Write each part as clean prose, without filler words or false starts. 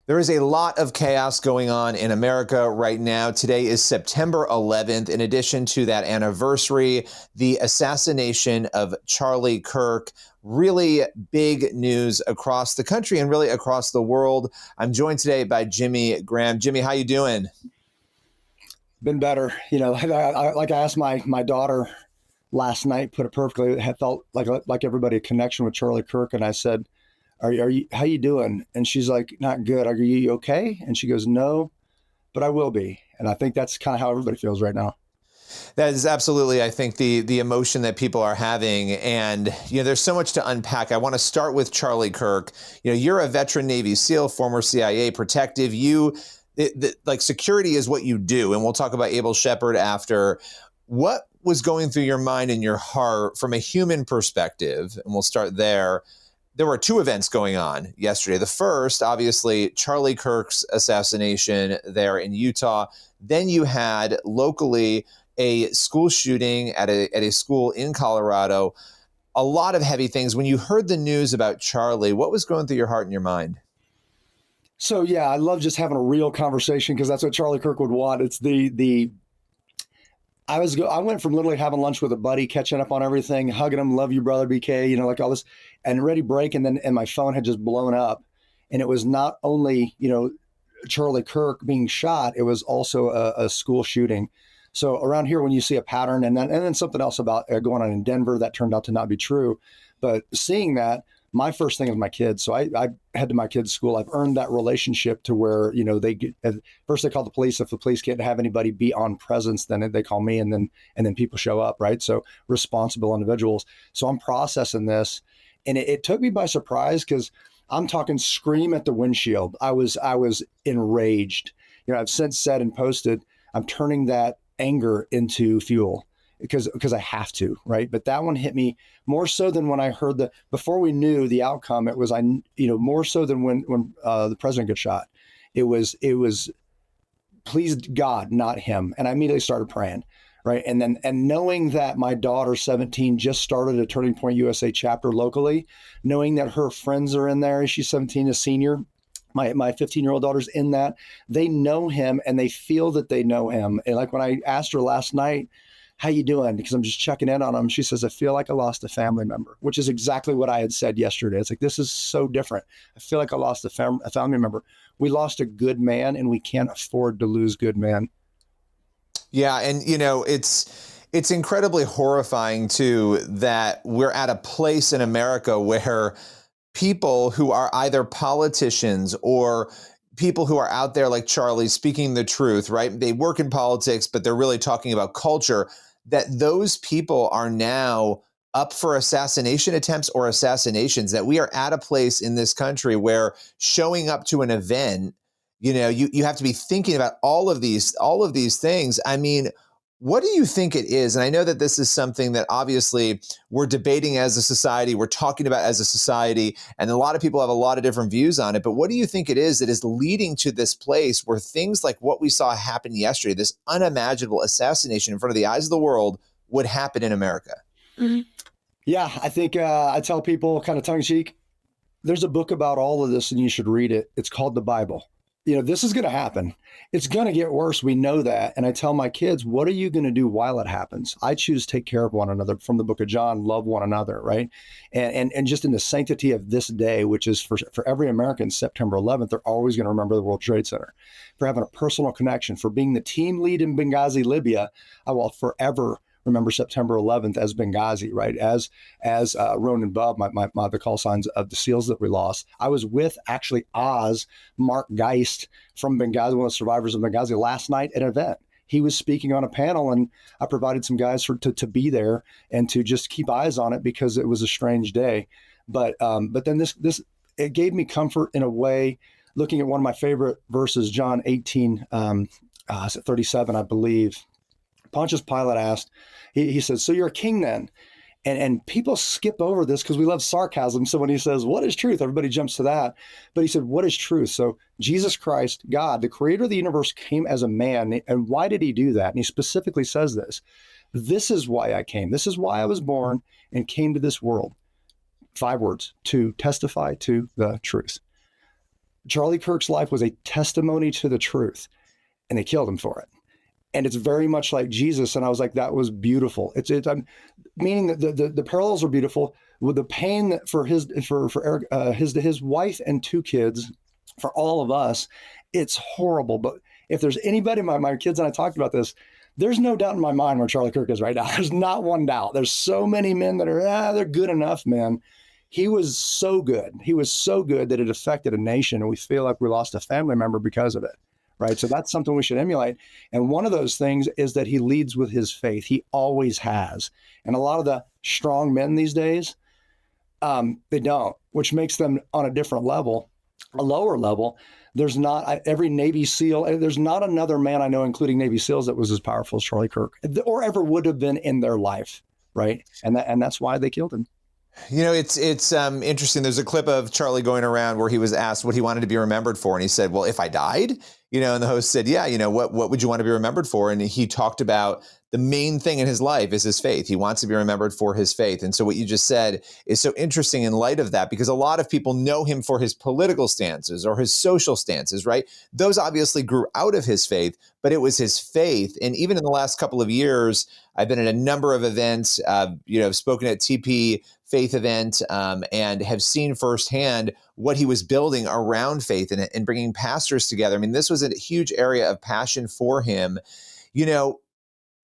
There is a lot of chaos going on in America right now. Today is September 11th. In addition to that anniversary, the assassination of Charlie Kirk, really big news across the country and really across the world. I'm joined today by Jimmy Graham. Jimmy, how you doing? Been better. Like I asked my daughter last night, put it perfectly. It had felt like everybody a connection with Charlie Kirk. And I said, Are you, how you doing? And she's like, not good. Are you okay? And she goes, no, but I will be. And I think that's kind of how everybody feels right now. That is absolutely, I think, the emotion that people are having. And, there's so much to unpack. I want to start with Charlie Kirk. You're a veteran Navy SEAL, former CIA protective. Security is what you do. And we'll talk about Abel Shepherd after. What was going through your mind and your heart from a human perspective? And we'll start there. There were two events going on yesterday. The first, obviously, Charlie Kirk's assassination there in Utah. Then you had locally a school shooting at a school in Colorado. A lot of heavy things. When you heard the news about Charlie, what was going through your heart and your mind? So, yeah, I love just having a real conversation because that's what Charlie Kirk would want. It's I went from literally having lunch with a buddy, catching up on everything, hugging him, love you, brother, BK, like all this, and ready break. And my phone had just blown up. And it was not only, Charlie Kirk being shot, it was also a school shooting. So around here, when you see a pattern and then something else about going on in Denver, that turned out to not be true. But seeing that, my first thing is my kids. So I head to my kids' school. I've earned that relationship to where, they get, first they call the police. If the police can't have anybody be on presence, then they call me and then people show up, right? So responsible individuals. So I'm processing this and it took me by surprise because I'm talking scream at the windshield. I was enraged. I've since said and posted, I'm turning that anger into fuel. Because I have to, right? But that one hit me more so than when I heard before we knew the outcome. It was more so than when the president got shot. It was pleased God, not him. And I immediately started praying, right? And knowing that my daughter, 17, just started a Turning Point USA chapter locally, knowing that her friends are in there. She's 17, a senior. My 15-year-old daughter's in that. They know him and they feel that they know him. And like when I asked her last night, how you doing? Because I'm just checking in on them. She says, I feel like I lost a family member, which is exactly what I had said yesterday. It's like, this is so different. I feel like I lost a family member. We lost a good man and we can't afford to lose good man. Yeah. And, it's incredibly horrifying too, that we're at a place in America where people who are either politicians or people who are out there like Charlie speaking the truth, right? They work in politics, but they're really talking about culture, that those people are now up for assassination attempts or assassinations, that we are at a place in this country where showing up to an event, you have to be thinking about all of these things. I mean, what do you think it is? And I know that this is something that obviously we're debating as a society, we're talking about as a society, and a lot of people have a lot of different views on it. But what do you think it is that is leading to this place where things like what we saw happen yesterday, this unimaginable assassination in front of the eyes of the world, would happen in America? Mm-hmm. Yeah, I think I tell people kind of tongue in cheek, there's a book about all of this and you should read it. It's called the Bible. This is going to happen. It's going to get worse. We know that. And I tell my kids, what are you going to do while it happens? I choose to take care of one another from the book of John, love one another, right? And just in the sanctity of this day, which is for every American, September 11th, they're always going to remember the World Trade Center. For having a personal connection, for being the team lead in Benghazi, Libya, I will forever remember September 11th as Benghazi, right? As Ronan Bub, the call signs of the SEALs that we lost. I was with actually Mark Geist from Benghazi, one of the survivors of Benghazi, last night at an event. He was speaking on a panel and I provided some guys to be there and to just keep eyes on it because it was a strange day. But then this it gave me comfort in a way, looking at one of my favorite verses, John 18, 37, I believe. Pontius Pilate asked, he said, so you're a king then? And people skip over this because we love sarcasm. So when he says, what is truth? Everybody jumps to that. But he said, what is truth? So Jesus Christ, God, the creator of the universe, came as a man. And why did he do that? And he specifically says this. This is why I came. This is why I was born and came to this world. 5 words: to testify to the truth. Charlie Kirk's life was a testimony to the truth, and they killed him for it. And it's very much like Jesus. And I was like, that was beautiful. I'm meaning that the parallels are beautiful with the pain that for Eric, his wife and 2 kids, for all of us, it's horrible. But if there's anybody, my kids and I talked about this, there's no doubt in my mind where Charlie Kirk is right now. There's not one doubt. There's so many men that are, they're good enough, man. He was so good. He was so good that it affected a nation, and we feel like we lost a family member because of it. Right. So that's something we should emulate. And one of those things is that he leads with his faith. He always has. And a lot of the strong men these days, they don't, which makes them on a different level, a lower level. There's not every Navy SEAL. There's not another man I know, including Navy SEALs, that was as powerful as Charlie Kirk or ever would have been in their life. Right. And that's why they killed him. You know, it's interesting. There's a clip of Charlie going around where he was asked what he wanted to be remembered for. And he said, well, if I died, you know, and the host said, yeah, you know, what would you want to be remembered for? And he talked about the main thing in his life is his faith. He wants to be remembered for his faith. And so what you just said is so interesting in light of that, because a lot of people know him for his political stances or his social stances, right? Those obviously grew out of his faith, but it was his faith. And even in the last couple of years, I've been at a number of events, you know, I've spoken at TP faith event and have seen firsthand what he was building around faith and bringing pastors together. I mean, this was a huge area of passion for him. You know,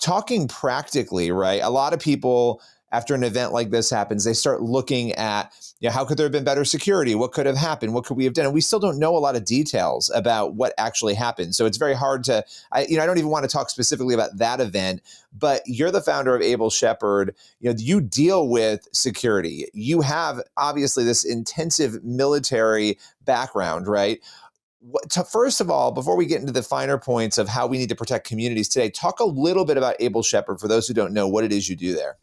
talking practically, right? A lot of people, after an event like this happens, they start looking at, you know, how could there have been better security? What could have happened? What could we have done? And we still don't know a lot of details about what actually happened. So it's very hard to, I don't even want to talk specifically about that event, but you're the founder of Able Shepherd. You know, you deal with security. You have obviously this intensive military background, right? First of all, before we get into the finer points of how we need to protect communities today, talk a little bit about Able Shepherd for those who don't know what it is you do there.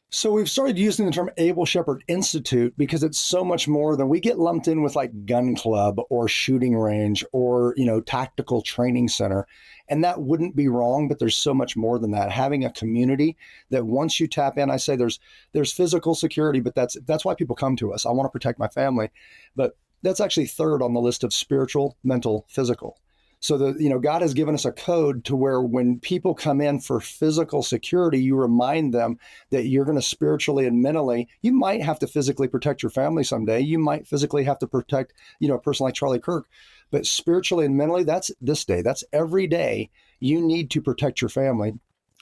So we've started using the term Able Shepherd Institute because it's so much more than we get lumped in with like gun club or shooting range or, you know, tactical training center. And that wouldn't be wrong, but there's so much more than that. Having a community that once you tap in, I say there's physical security, but that's why people come to us. I want to protect my family, but that's actually third on the list of spiritual, mental, physical. So God has given us a code to where when people come in for physical security, you remind them that you're going to spiritually and mentally, you might have to physically protect your family someday. You might physically have to protect, a person like Charlie Kirk, but spiritually and mentally, that's this day. That's every day you need to protect your family.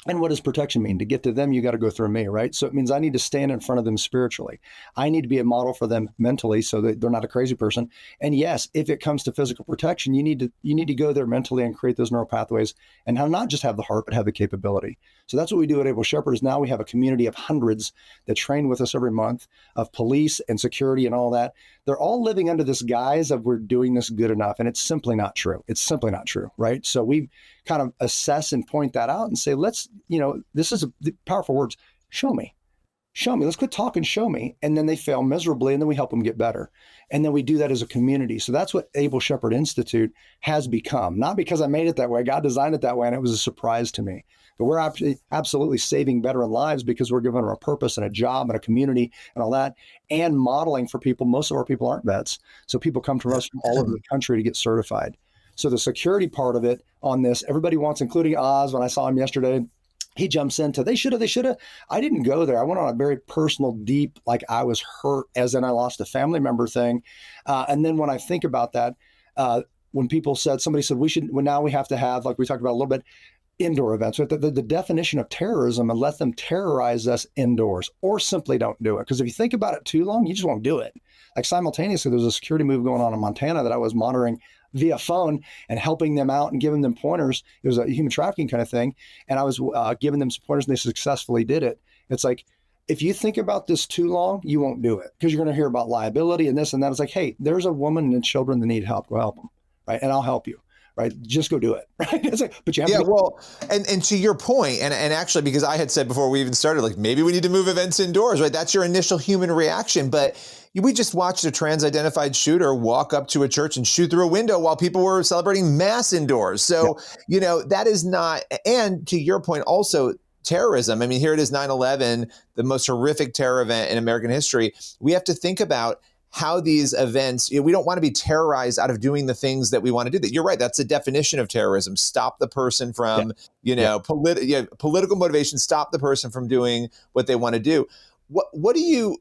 And what does protection mean? To get to them, you got to go through me, right? So it means I need to stand in front of them spiritually. I need to be a model for them mentally so that they're not a crazy person. And yes, if it comes to physical protection, you need to go there mentally and create those neural pathways and not just have the heart, but have the capability. So that's what we do at Able Shepherd is now we have a community of hundreds that train with us every month of police and security and all that. They're all living under this guise of we're doing this good enough. And it's simply not true. It's simply not true, right? So we kind of assess and point that out and say, let's, this is powerful words. Show me. Let's quit talking. Show me. And then they fail miserably. And then we help them get better. And then we do that as a community. So that's what Able Shepherd Institute has become. Not because I made it that way. God designed it that way. And it was a surprise to me. But we're absolutely saving veteran lives because we're giving them a purpose and a job and a community and all that, and modeling for people. Most of our people aren't vets. So people come to us from all over the country to get certified. So the security part of it on this, everybody wants, including Oz, when I saw him yesterday, he jumps into, they should have. I didn't go there. I went on a very personal, deep, like I was hurt as in I lost a family member thing. And then when I think about that, when somebody said now we have to have, like we talked about a little bit, indoor events, the definition of terrorism, and let them terrorize us indoors or simply don't do it. Because if you think about it too long, you just won't do it. Like simultaneously, there's a security move going on in Montana that I was monitoring via phone and helping them out and giving them pointers. It was a human trafficking kind of thing. And I was giving them some pointers and they successfully did it. It's like, if you think about this too long, you won't do it because you're going to hear about liability and this and that. It's like, hey, there's a woman and children that need help. Go help them. Right. And I'll help you. Right. Just go do it. Right. It's like, but you have to. Well, and to your point, and actually, because I had said before we even started, like maybe we need to move events indoors, right? That's your initial human reaction. But we just watched a trans-identified shooter walk up to a church and shoot through a window while people were celebrating mass indoors. So, that is not, and to your point, also terrorism. I mean, here it is 9/11, the most horrific terror event in American history. We have to think about how these events, we don't want to be terrorized out of doing the things that we want to do. That you're right. That's the definition of terrorism. Stop the person from, political motivation, stop the person from doing what they want to do. What do you,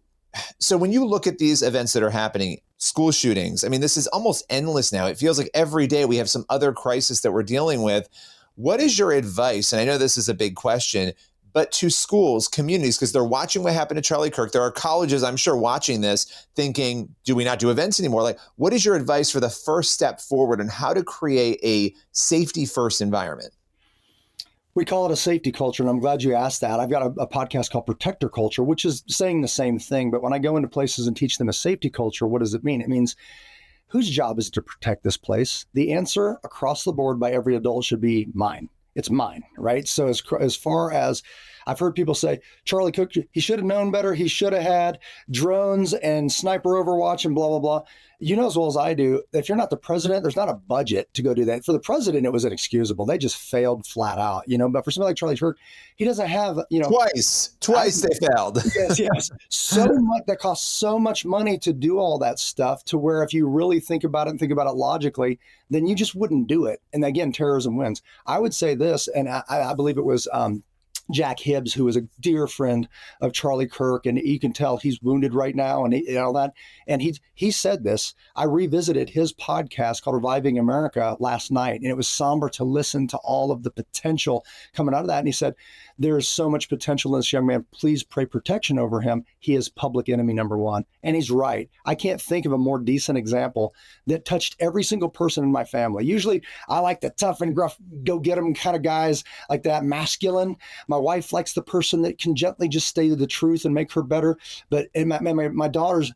so when you look at these events that are happening, school shootings, I mean, this is almost endless now. It feels like every day we have some other crisis that we're dealing with. What is your advice? And I know this is a big question, but to schools, communities, because they're watching what happened to Charlie Kirk. There are colleges, I'm sure, watching this thinking, do we not do events anymore? Like, what is your advice for the first step forward and how to create a safety first environment? We call it a safety culture, and I'm glad you asked that. I've got a podcast called Protector Culture, which is saying the same thing. But when I go into places and teach them a safety culture, what does it mean? It means whose job is to protect this place? The answer across the board by every adult should be mine. It's mine, right? So as far as I've heard people say, Charlie Kirk, he should have known better. He should have had drones and sniper overwatch and blah, blah, blah. You know as well as I do, if you're not the president, there's not a budget to go do that. For the president, it was inexcusable. They just failed flat out, but for somebody like Charlie Kirk, he doesn't have, Twice they failed. Yes. So much, that costs so much money to do all that stuff, to where if you really think about it and think about it logically, then you just wouldn't do it. And again, terrorism wins. I would say this, and I believe it was Jack Hibbs, who is a dear friend of Charlie Kirk, and you can tell he's wounded right now and all that. And he said this. I revisited his podcast called Reviving America last night, and it was somber to listen to all of the potential coming out of that. And he said, there is so much potential in this young man. Please pray protection over him. He is public enemy number one. And he's right. I can't think of a more decent example that touched every single person in my family. Usually I like the tough and gruff, go get them kind of guys, like that, masculine. My wife likes the person that can gently just stay to the truth and make her better. But in my daughters,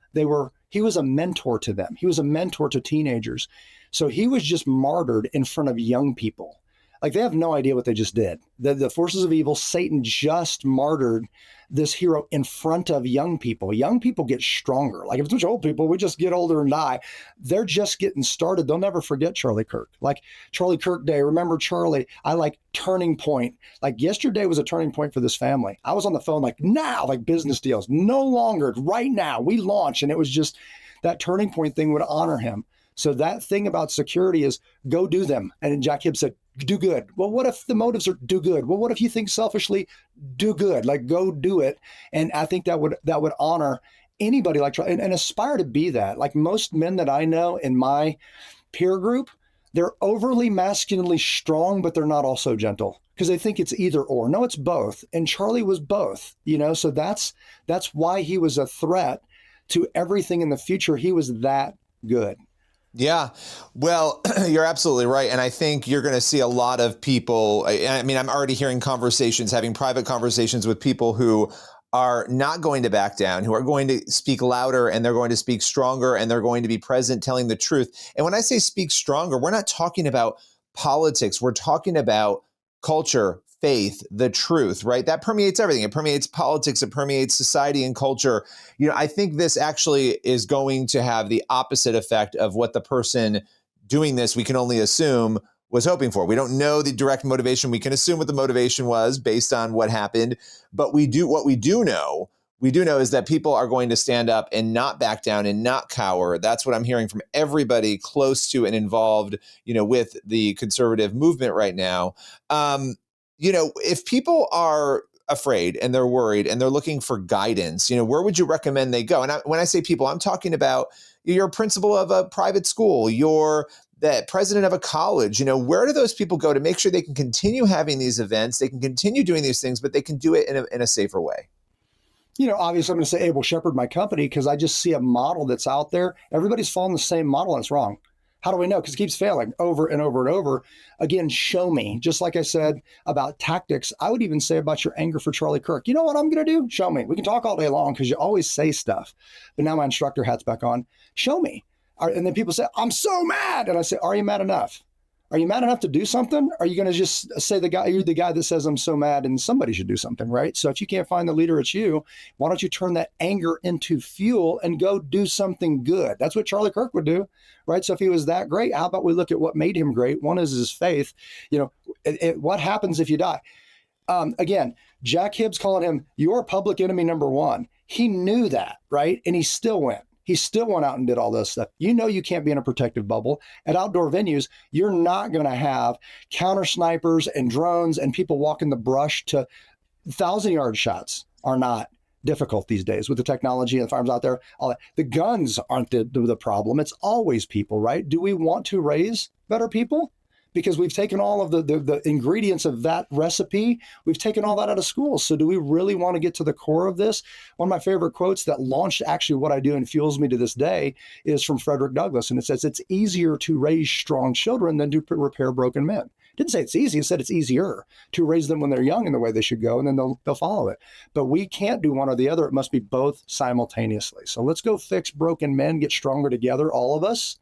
he was a mentor to them. He was a mentor to teenagers. So he was just martyred in front of young people. Like, they have no idea what they just did. The forces of evil, Satan just martyred this hero in front of young people. Young people get stronger. Like, if it's old people, we just get older and die. They're just getting started. They'll never forget Charlie Kirk. Like Charlie Kirk Day. Remember Charlie? I like turning point. Like, yesterday was a turning point for this family. I was on the phone like, now, like business deals. No longer, right now, we launch. And it was just that turning point thing would honor him. So that thing about security is go do them. And Jack Hibbs said, do good. Well, what if the motives are do good? Well, what if you think selfishly, do good, like go do it. And I think that would honor anybody like and aspire to be that. Like most men that I know in my peer group, they're overly masculinely strong, but they're not also gentle because they think it's either or. No, it's both. And Charlie was both, so that's why he was a threat to everything in the future. He was that good. Yeah, well, you're absolutely right. And I think you're going to see a lot of people. I mean, I'm already hearing having private conversations with people who are not going to back down, who are going to speak louder and they're going to speak stronger and they're going to be present telling the truth. And when I say speak stronger, we're not talking about politics. We're talking about culture, faith, the truth, right? That permeates everything. It permeates politics. It permeates society and culture. I think this actually is going to have the opposite effect of what the person doing this, we can only assume, was hoping for. We don't know the direct motivation. We can assume what the motivation was based on what happened. But what we do know is that people are going to stand up and not back down and not cower. That's what I'm hearing from everybody close to and involved, with the conservative movement right now. If people are afraid and they're worried and they're looking for guidance, where would you recommend they go? And when I say people, I'm talking about you're a principal of a private school, you're the president of a college. Where do those people go to make sure they can continue having these events, they can continue doing these things, but they can do it in a safer way? Obviously I'm going to say Able Shepherd, my company, because I just see a model that's out there. Everybody's following the same model and it's wrong. How do we know? Because it keeps failing over and over and over. Again, show me. Just like I said about tactics, I would even say about your anger for Charlie Kirk. You know what I'm going to do? Show me. We can talk all day long because you always say stuff. But now my instructor hat's back on. Show me. And then people say, I'm so mad. And I say, are you mad enough? Are you mad enough to do something? Or are you going to just say you're the guy that says I'm so mad and somebody should do something, right? So if you can't find the leader, it's you. Why don't you turn that anger into fuel and go do something good? That's what Charlie Kirk would do, right? So if he was that great, how about we look at what made him great? One is his faith. What happens if you die? Again, Jack Hibbs calling him your public enemy number one. He knew that, right? And he still went. He still went out and did all this stuff. You know, you can't be in a protective bubble. At outdoor venues, you're not going to have counter snipers and drones and people walking the brush to 1,000-yard shots are not difficult these days with the technology and the firearms out there. All that. The guns aren't the problem. It's always people, right? Do we want to raise better people? Because we've taken all of the ingredients of that recipe, we've taken all that out of schools. So do we really want to get to the core of this? One of my favorite quotes that launched actually what I do and fuels me to this day is from Frederick Douglass. And it says, it's easier to raise strong children than to repair broken men. It didn't say it's easy. It said it's easier to raise them when they're young in the way they should go, and then they'll follow it. But we can't do one or the other. It must be both simultaneously. So let's go fix broken men, get stronger together, all of us,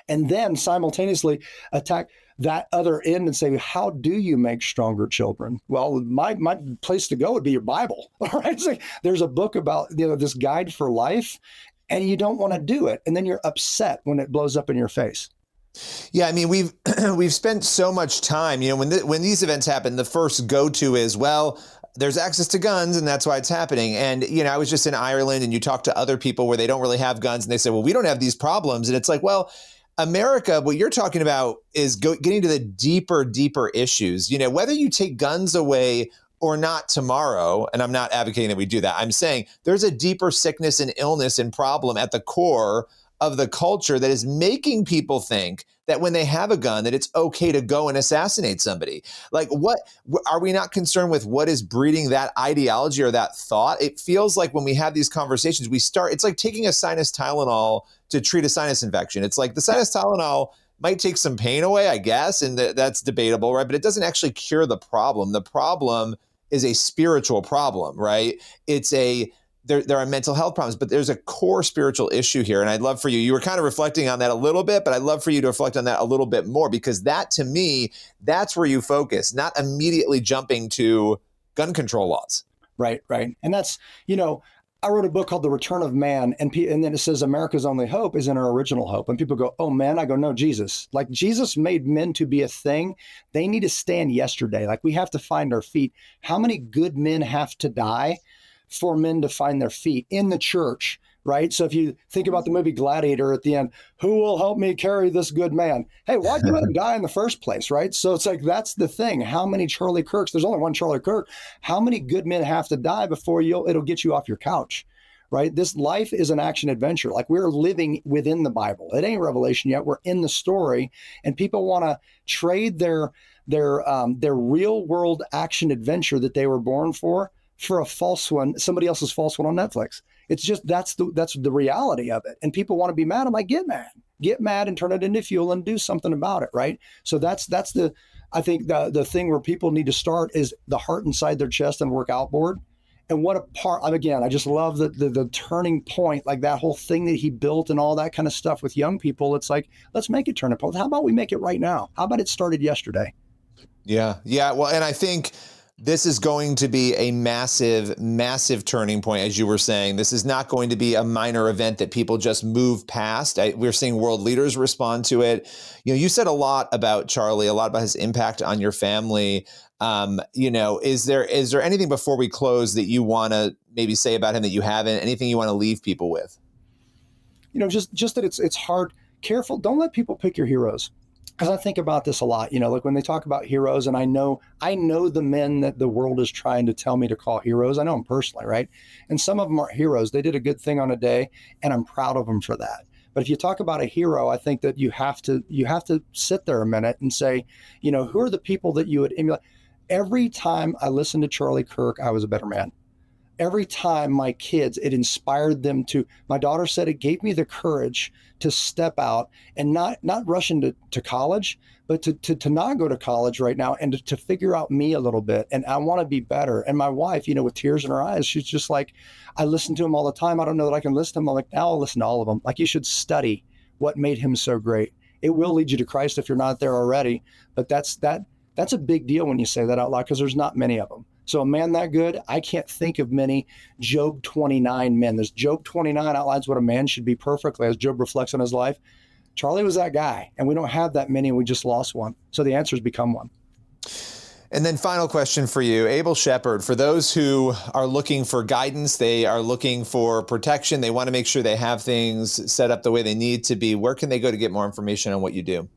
and then simultaneously attack that other end and say, how do you make stronger children? Well, my place to go would be your Bible. All right. It's like, there's a book about, this guide for life, and you don't want to do it. And then you're upset when it blows up in your face. Yeah, I mean, we've spent so much time, when these events happen, the first go-to is, well, there's access to guns and that's why it's happening. And, I was just in Ireland and you talk to other people where they don't really have guns and they say, well, we don't have these problems. And it's like, well, America, what you're talking about is getting to the deeper issues, whether you take guns away or not tomorrow. And I'm not advocating that we do that. I'm saying there's a deeper sickness and illness and problem at the core of the culture that is making people think that when they have a gun, that it's okay to go and assassinate somebody. Like, what are we not concerned with? What is breeding that ideology or that thought? It feels like when we have these conversations, it's like taking a sinus Tylenol to treat a sinus infection. It's like the sinus Tylenol might take some pain away, I guess, and that's debatable, right? But it doesn't actually cure the problem. The problem is a spiritual problem, right? There are mental health problems, but there's a core spiritual issue here. And I'd love for you were kind of reflecting on that a little bit, but I'd love for you to reflect on that a little bit more, because that, to me, that's where you focus, not immediately jumping to gun control laws. Right. And that's, I wrote a book called The Return of Man, and then it says America's only hope is in our original hope. And people go, oh, man. I go, no, Jesus. Like, Jesus made men to be a thing. They need to stand yesterday. Like, we have to find our feet. How many good men have to die for men to find their feet in the church, right? So if you think about the movie Gladiator at the end, who will help me carry this good man? Hey, why'd you let him die in the first place, right? So it's like, that's the thing. How many Charlie Kirks? There's only one Charlie Kirk. How many good men have to die before it'll get you off your couch, right? This life is an action adventure. Like, we're living within the Bible. It ain't Revelation yet. We're in the story, and people want to trade their real world action adventure that they were born for a false one, somebody else's false one on Netflix. It's just, that's the reality of it. And people want to be mad. I'm like, get mad and turn it into fuel and do something about it. Right. So I think the thing where people need to start is the heart inside their chest and work outboard. And what a part, again, I just love the turning point, like that whole thing that he built and all that kind of stuff with young people. It's like, let's make it turn a point. How about we make it right now? How about it started yesterday? Yeah. Well, and I think this is going to be a massive turning point, as you were saying. This is not going to be a minor event that people just move past. We're seeing world leaders respond to it. You said a lot about Charlie, a lot about his impact on your family. Is there anything before we close that you want to maybe say about him that you haven't? Anything you want to leave people with? Just that it's hard. Careful. Don't let people pick your heroes. Because I think about this a lot, like when they talk about heroes, and I know the men that the world is trying to tell me to call heroes. I know them personally, right? And some of them aren't heroes. They did a good thing on a day, and I'm proud of them for that. But if you talk about a hero, I think that you have to sit there a minute and say, who are the people that you would emulate? Every time I listened to Charlie Kirk, I was a better man. Every time my kids, it inspired them my daughter said it gave me the courage to step out and not rush into college, but to not go to college right now and to figure out me a little bit. And I want to be better. And my wife, with tears in her eyes, she's just like, I listen to him all the time. I don't know that I can listen to him. I'm like, now I'll listen to all of them. Like, you should study what made him so great. It will lead you to Christ if you're not there already. But that's a big deal when you say that out loud, because there's not many of them. So a man that good, I can't think of many Job 29 men. There's Job 29 outlines what a man should be perfectly as Job reflects on his life. Charlie was that guy, and we don't have that many, and we just lost one. So the answer is become one. And then final question for you, Able Shepherd, for those who are looking for guidance, they are looking for protection, they want to make sure they have things set up the way they need to be, where can they go to get more information on what you do?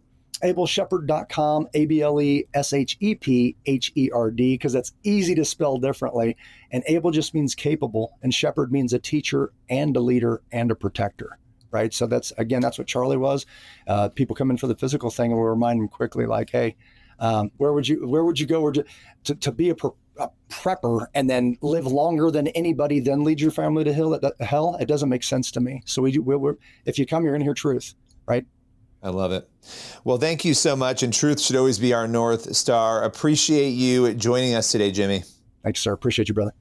ableshepherd.com, ABLESHEPHERD, because that's easy to spell differently. And able just means capable, and shepherd means a teacher and a leader and a protector, right? So that's what Charlie was. People come in for the physical thing, and we'll remind them quickly, like, hey, where would you go to be a prepper and then live longer than anybody, then lead your family to hell? It doesn't make sense to me. So if you come, you're going to hear truth, right? I love it. Well, thank you so much. And truth should always be our North Star. Appreciate you joining us today, Jimmy. Thanks, sir. Appreciate you, brother.